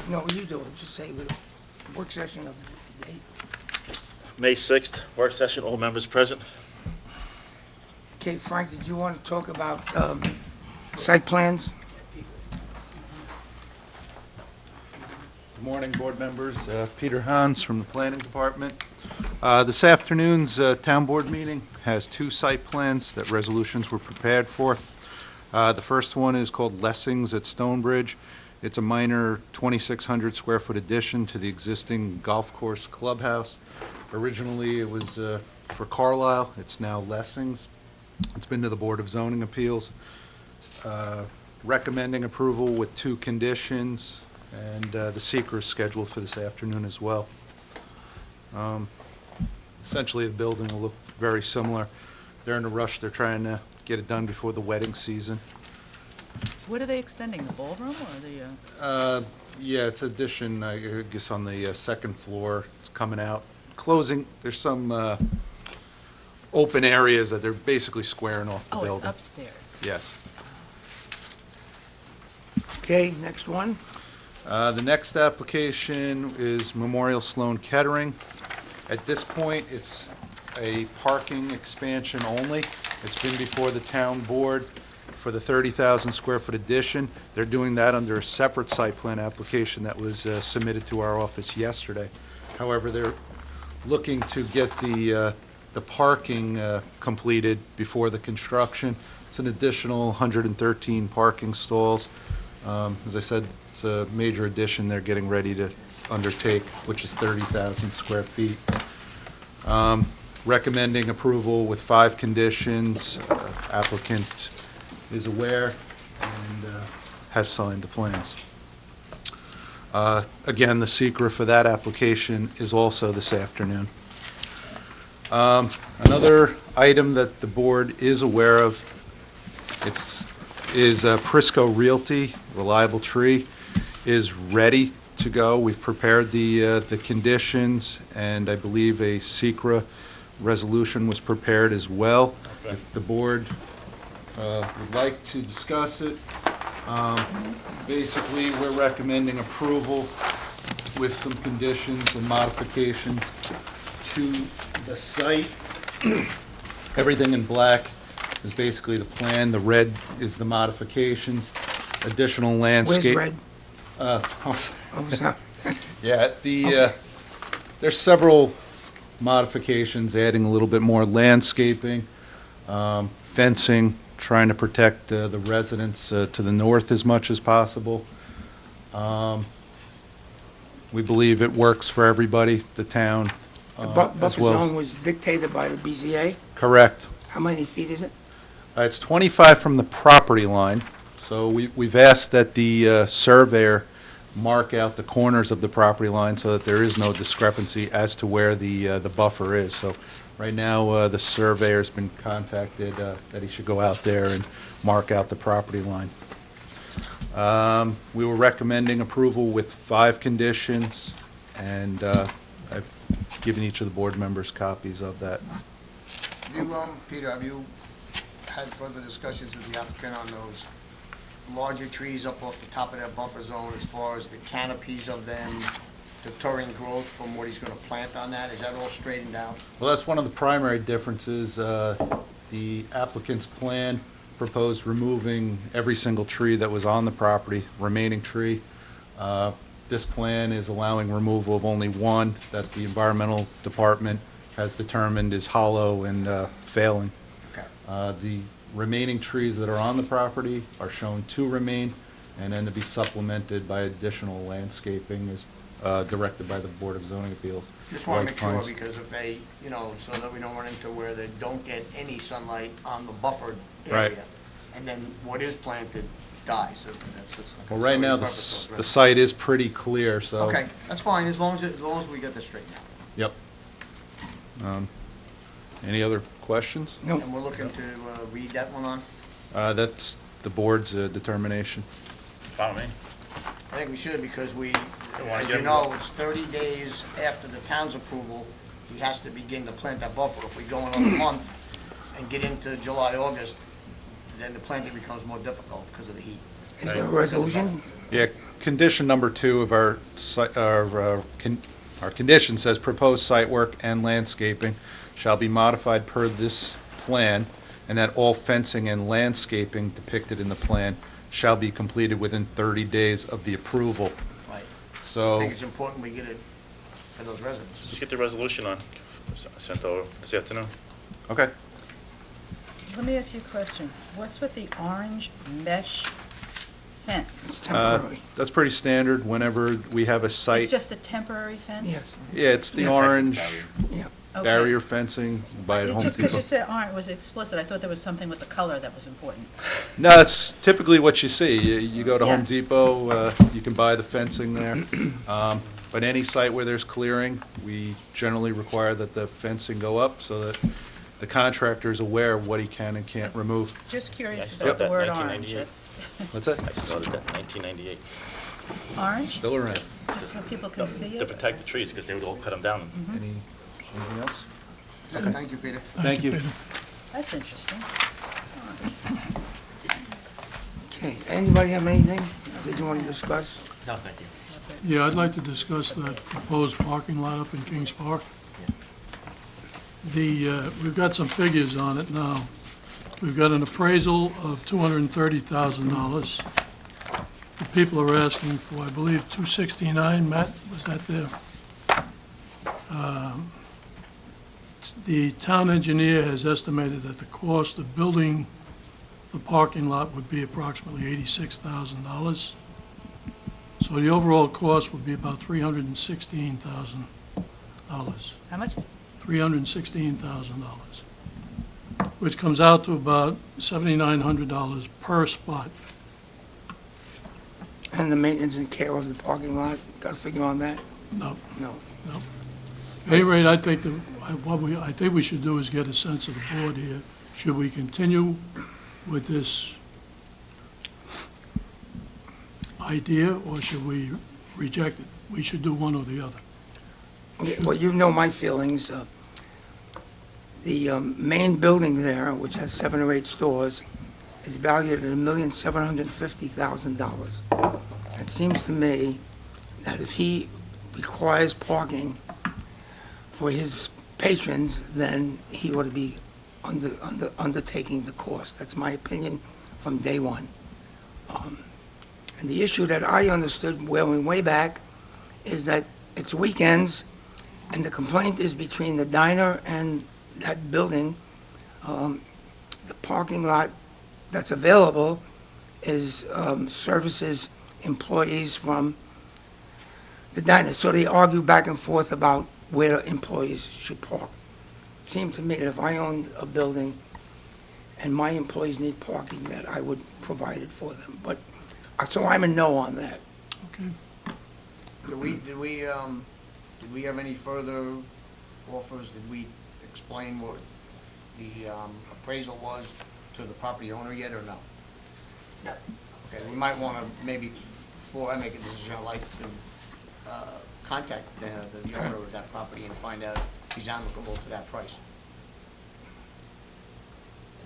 No, you do it. Just say the work session of the date. May 6th, work session, all members present. Okay, Frank, did you want to talk about site plans? Good morning, board members. Peter Hans from the Planning Department. This afternoon's town board meeting has two site plans that resolutions were prepared for. The first one is called Lessings at Stonebridge. It's a minor 2,600 square foot addition to the existing golf course clubhouse. Originally, it was for Carlisle. It's now Lessings. It's been to the Board of Zoning Appeals, recommending approval with two conditions, and the seeker is scheduled for this afternoon as well. Essentially, the building will look very similar. They're in a rush. They're trying to get it done before the wedding season. What are they extending, the ballroom or the, Yeah, it's addition, I guess, on the second floor. It's coming out. Closing, there's some open areas that they're basically squaring off the oh, building. it's upstairs. Yes. Okay, next one. The next application is Memorial Sloan Kettering. At this point, it's a parking expansion only. It's been before the town board for the 30,000 square foot addition. They're doing that under a separate site plan application that was submitted to our office yesterday. However, they're looking to get the parking completed before the construction. It's an additional 113 parking stalls. As I said, it's a major addition they're getting ready to undertake, which is 30,000 square feet. Recommending approval with 5 conditions. Applicant is aware and has signed the plans. Again, the secret for that application is also this afternoon. Another item that the board is aware of, is Prisco Realty, Reliable Tree, is ready to go. We've prepared the conditions, and I believe a SECRA resolution was prepared as well. Okay. If the board would like to discuss it, basically, we're recommending approval with some conditions and modifications to the site. Everything in black is basically the plan. The red is the modifications. Additional landscape. Where's red? Oh, sorry. Yeah, Okay. there's several modifications, adding a little bit more landscaping, fencing, trying to protect the residents to the north as much as possible. We believe it works for everybody, the town, The as buffer well. zone was dictated by the BZA. Correct. How many feet is it? It's 25 from the property line, so we've asked that the surveyor mark out the corners of the property line so that there is no discrepancy as to where the buffer is. So right now, the surveyor's been contacted that he should go out there and mark out the property line. We were recommending approval with 5 conditions, and I've given each of the board members copies of that. Peter, have you had further discussions with the applicant on those larger trees up off the top of that buffer zone as far as the canopies of them deterring growth from what he's gonna plant on that? Is that all straightened out? Well, that's one of the primary differences. The applicant's plan proposed removing every single tree that was on the property, remaining tree. This plan is allowing removal of only one that the environmental department has determined is hollow and failing. Okay. The remaining trees that are on the property are shown to remain, and then to be supplemented by additional landscaping as directed by the Board of Zoning Appeals. Just wanna White make sure, pines. because if they, so that we don't run into where they don't get any sunlight on the buffered Right. area. And then what is planted dies. So that's just a Well, right now, conservative purpose of the it. site is pretty clear, so. Okay, that's fine, as long as we get this straightened out. Yep. Any other questions? No. And we're looking to read that one on? That's the board's determination. Follow me. I think we should, because wanna as get you him- know, it's 30 days after the town's approval, he has to begin to plant that buffer. If we go another month and get into July, August, then the planting becomes more difficult because of the heat. Is there a resolution? Yeah, condition number 2 of our condition says proposed site work and landscaping shall be modified per this plan, and that all fencing and landscaping depicted in the plan shall be completed within 30 days of the approval. Right. I So, think it's important we get it for those residents. Just get the resolution on, sent over this afternoon. okay. Let me ask you a question. What's with the orange mesh fence? It's temporary. That's pretty standard whenever we have a site. It's just a temporary fence? Yes, Yeah, it's the Yeah. orange yeah. Okay. barrier fencing by It's Home just because Depot. you said orange was explicit, I thought there was something with the color that was important. No, that's typically what you see. You go to Yeah. Home Depot, you can buy the fencing there. But any site where there's clearing, we generally require that the fencing go up so that the contractor is aware of what he can and can't remove. Just Yeah, I curious started about the that word in orange. 1998. What's that? I started that in 1998, Orange, Still around. just so people can see to it? protect the trees, because they would all cut them down. Anything else? Thank you, Peter. Thank you. That's interesting. Okay, anybody have anything that you want to discuss? No, thank you. Yeah, I'd like to discuss that proposed parking lot up in Kings Park. We've got some figures on it now. We've got an appraisal of $230,000. The people are asking for, I believe, $269. Matt, was that there? The town engineer has estimated that the cost of building the parking lot would be approximately $86,000. So the overall cost would be about $316,000. How much? $316,000, which comes out to about $7,900 per spot. And the maintenance and care of the parking lot, got a figure on that? No, No. no. At any rate, I think I think we should do is get a sense of the board here. Should we continue with this idea, or should we reject it? We should do one or the other. Okay, well, you know my feelings. The main building there, which has 7 or 8 stores, is valued at $1,750,000. It seems to me that if he requires parking for his patrons, then he ought to be undertaking the cost. That's my opinion from day one. And the issue that I understood way back is that it's weekends, and the complaint is between the diner and that building. The parking lot that's available is services employees from the diner. So they argue back and forth about where employees should park. It seemed to me that if I owned a building and my employees need parking, that I would provide it for them. But, so I'm a no on that. Okay? Did we have any further offers? Did we explain what the appraisal was to the property owner yet, or no? No. Okay, we might want to maybe, before I make a decision, I'd like to contact the owner of that property and find out if he's applicable to that price.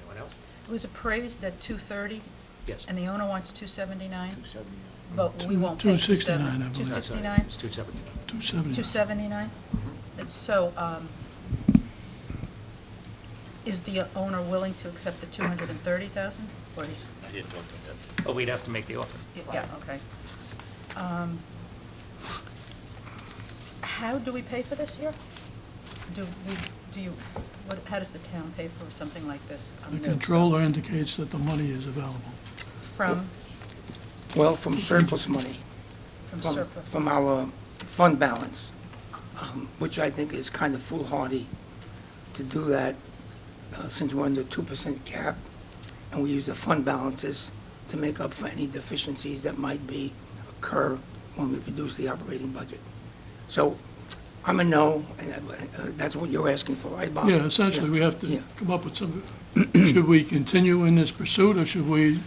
Anyone else? It was appraised at 230, Yes. and the owner wants 279, 270. but we won't pay 269, I believe. 269? It's 270. 270. 279? And so, is the owner willing to accept the 230,000? Or he's, I didn't talk to them. But we'd have to make the offer. yeah, okay. How do we pay for this here? How does the town pay for something like this? The I'm new, so- controller indicates that the money is available. From Well, from surplus money, surplus? from our fund balance, which I think is kind of foolhardy to do that, since we're under 2% cap, and we use the fund balances to make up for any deficiencies that might occur when we produce the operating budget. So I'm a no, and that's what you're asking for, right, Bob? Yeah, essentially, we have Yeah. to come up with some, should we continue in this pursuit, or should we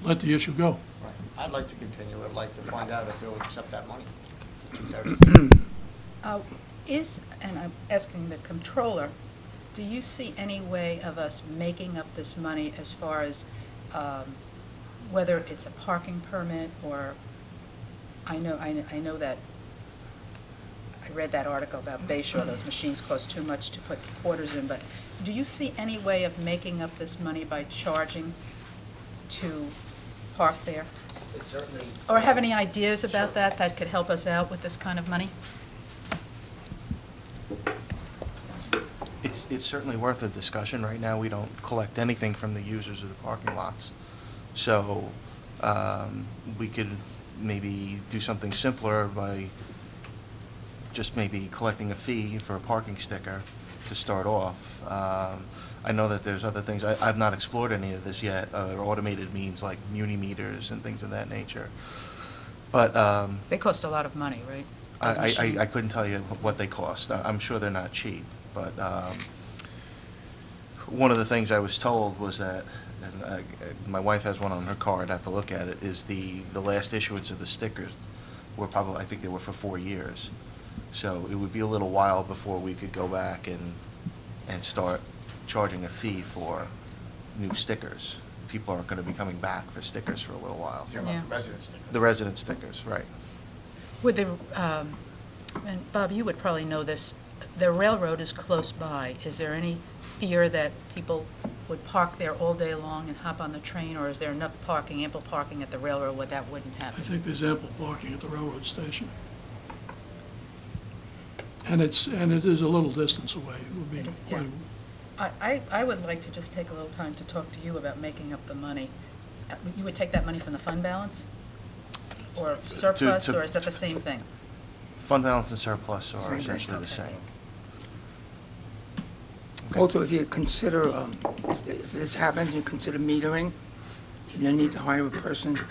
let the issue go? Right. I'd like to continue. I'd like to find out if he'll accept that money, 230. And I'm asking the controller, do you see any way of us making up this money as far as whether it's a parking permit or I know that, I read that article about Bay Shore, those machines cost too much to put quarters in, but do you see any way of making up this money by charging to park there? It certainly. Or have any ideas about that could help us out with this kind of money? It's certainly worth a discussion. Right now, we don't collect anything from the users of the parking lots. So we could maybe do something simpler by just maybe collecting a fee for a parking sticker to start off. I know that there's other things. I've not explored any of this yet, automated means like muni meters and things of that nature. But They cost a lot of money, right? Those I machines. couldn't tell you what they cost. I'm sure they're not cheap, but one of the things I was told was that, and my wife has one on her car, I'd have to look at it, is the last issuance of the stickers were probably, I think they were for 4 years. So it would be a little while before we could go back and start charging a fee for new stickers. People aren't going to be coming back for stickers for a little while. You're about Yeah. the resident sticker. The resident stickers, right. With the, and Bob, you would probably know this, the railroad is close by. Is there any fear that people would park there all day long and hop on the train, or is there enough parking, ample parking at the railroad where that wouldn't I happen? think there's ample parking at the railroad station. And it is a little distance away. It would be It is, quite, I would like to just take a little time to talk to you about making up the money. You would take that money from the fund balance? Or surplus, or is that the same thing? Fund balance and surplus are Same thing. essentially the Okay. same. Also, if you consider, if this happens, you consider metering, you need to hire a person to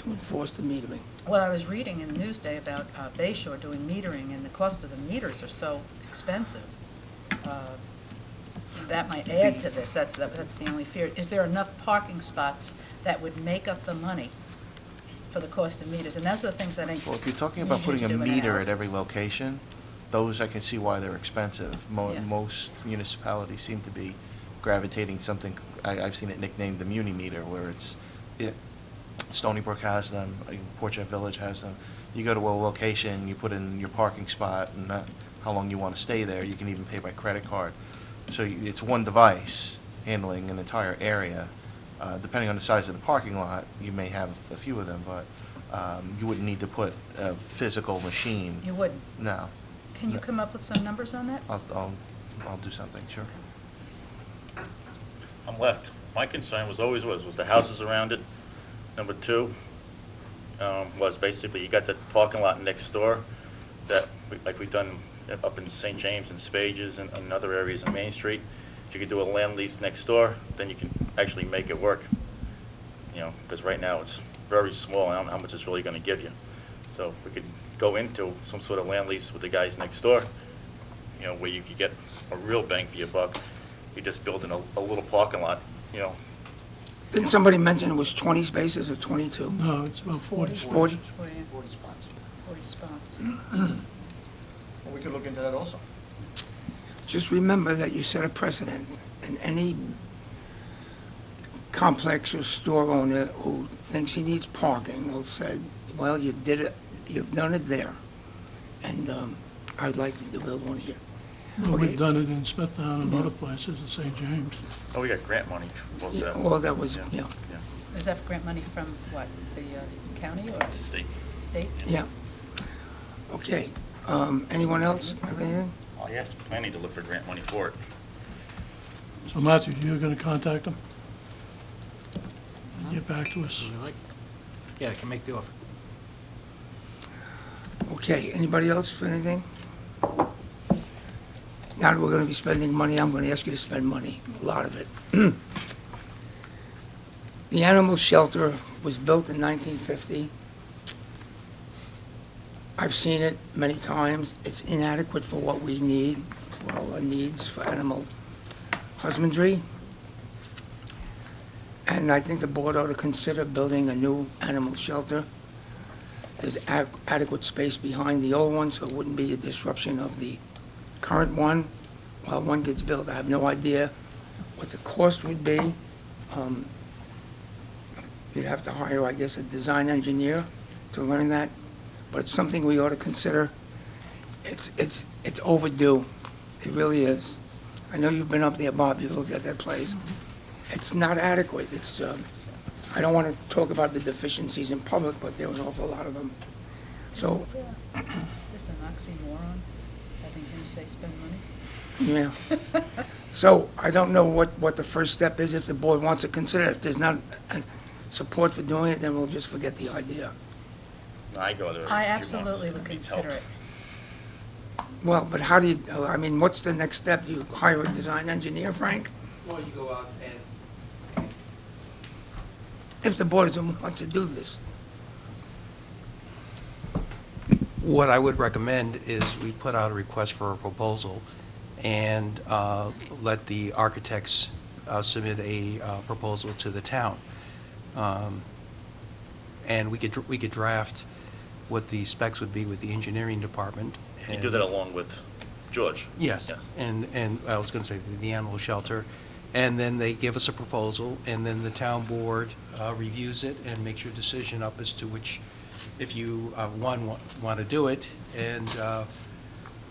enforce the metering. Well, I was reading in Newsday about Bay Shore doing metering, and the cost of the meters are so expensive. That might add to this, that's the only fear. Is there enough parking spots that would make up the money for the cost of meters? And those are the things that I Well, if you're talking about need you to putting a do an meter at every analysis. location, those I can see why they're expensive. Yeah. Most municipalities seem to be gravitating something, I've seen it nicknamed the Muni meter, where Stony Brook has them, Portrait Village has them. You go to a location, you put in your parking spot and how long you want to stay there. You can even pay by credit card. So it's one device handling an entire area. Depending on the size of the parking lot, you may have a few of them, but you wouldn't need to put a physical machine. You wouldn't. No. Can you No. come up with some numbers on that? I'll do something, sure. I'm left. My concern was the the houses around it. Number two, was basically you got the parking lot next door that, like we've done up in St. James and Spages and other areas in Main Street. If you could do a land lease next door, then you can actually make it work. You know, because right now it's very small, and I don't know how much it's really going to give you. So we could go into some sort of land lease with the guys next door, you know, where you could get a real bang for your buck. You just build in a little parking lot, you know. Didn't somebody mention it was 20 spaces or 22? no, it's about 40 40? spaces. 40 spots. 40 spots. Well, we could look into that also. Just remember that you set a precedent, and any complex or store owner who thinks he needs parking will say, well, you did it, you've done it there, and I'd like to build one here. Well, Okay. we've done it in Smithtown and other places in St. James. Oh, we got grant money. Well, Yeah, set. well, that was, yeah, Yeah. Is that grant money from what, the county or State. state? yeah. Okay, anyone else have anything? I asked planning to look for grant money for it. So Matthew, you're going to contact them? And get back to us? Yeah, I can make the offer. Okay, anybody else for anything? Now that we're gonna be spending money, I'm gonna ask you to spend money, a lot of it. The animal shelter was built in 1950. I've seen it many times. It's inadequate for what we need, for our needs for animal husbandry. And I think the board ought to consider building a new animal shelter. There's adequate space behind the old one, so it wouldn't be a disruption of the current one while one gets built. I have no idea what the cost would be. You'd have to hire, I guess, a design engineer to learn that, but it's something we ought to consider. It's overdue. It really is. I know you've been up there, Bob, you've looked at that place. It's not adequate. It's, I don't want to talk about the deficiencies in public, but there are an awful lot of them. So, This an oxymoron, having him say spend money? yeah. So I don't know what the first step is if the board wants to consider it. If there's not support for doing it, then we'll just forget the idea. I go there. I every few months. absolutely would It needs consider help. it. Well, but how do you, I mean, what's the next step? You hire a design engineer, Frank? Well, you go out and If the board doesn't want to do this. what I would recommend is we put out a request for a proposal and let the architects submit a proposal to the town. And we could draft what the specs would be with the engineering department. You do that along with George? Yes, Yeah. and I was going to say the animal shelter. And then they give us a proposal, and then the town board reviews it and makes your decision up as to which, if you, want to do it, and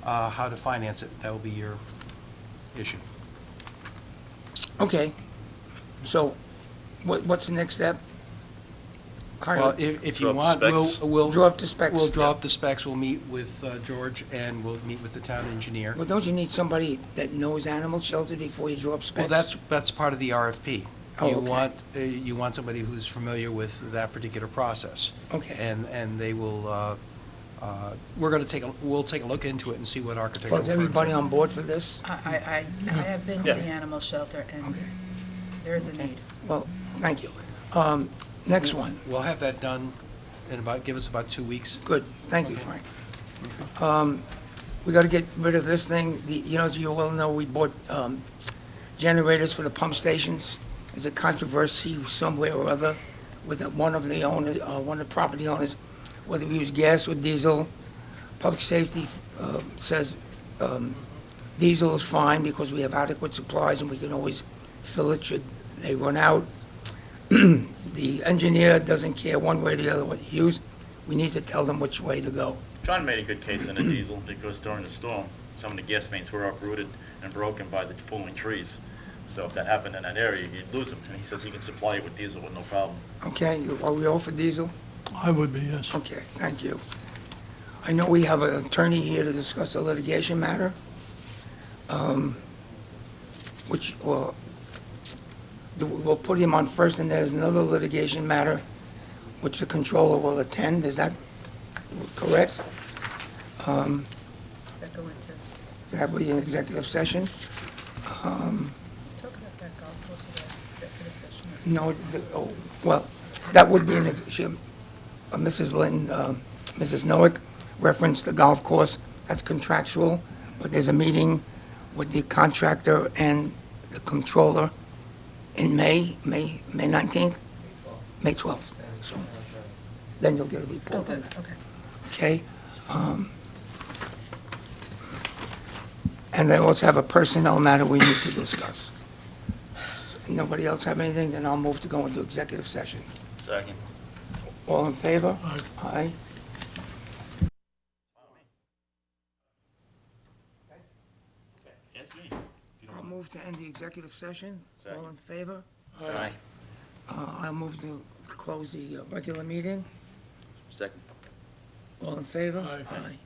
how to finance it. That will be your issue. Okay. So what's the next step? Hire- Well, if you Draw up the want, specs. we'll... Draw up the specs. We'll draw Yeah. up the specs, we'll meet with George, and we'll meet with the town engineer. Well, don't you need somebody that knows animal shelter before you draw up specs? Well, that's part of the RFP. Oh, You okay. you want somebody who's familiar with that particular process. Okay. And they will, we'll take a look into it and see what architectural Well, is firms everybody are. on board for this? I have been to Yeah. the animal shelter, and Okay. there is a need. Well, thank you. Next one. We'll have that done in give us about 2 weeks. Good, thank you, Frank. We got to get rid of this thing. As you well know, we bought generators for the pump stations. There's a controversy somewhere or other with one of the owners, one of the property owners, whether we use gas or diesel. Public safety says diesel is fine because we have adequate supplies and we can always fill it should they run out. The engineer doesn't care one way or the other what you use. We need to tell them which way to go. John made a good case in the diesel because during the storm, some of the gas mains were uprooted and broken by the falling trees. So if that happened in that area, you'd lose them. And he says he can supply you with diesel with no problem. Okay, are we all for diesel? I would be, yes. Okay, thank you. I know we have an attorney here to discuss a litigation matter, which, well, we'll put him on first, and there's another litigation matter which the controller will attend. Is that correct? Does that go into, That will be an executive session. talk about that golf course or that executive session? No, well, that would be Mrs. Lynn, Mrs. Noack referenced the golf course. That's contractual, but there's a meeting with the contractor and the controller in May 19th? May 12th. So then you'll get a Oh, report on good, that. okay. Okay? And they also have a personnel matter we need to discuss. Nobody else have anything? Then I'll move to go into executive session. Second. All in favor? Aye. Aye. Ask me. If you don't I'll want. move to end the executive session. All Second. in favor? Aye. I'll move to close the regular meeting. Second. All in favor? Aye. Aye.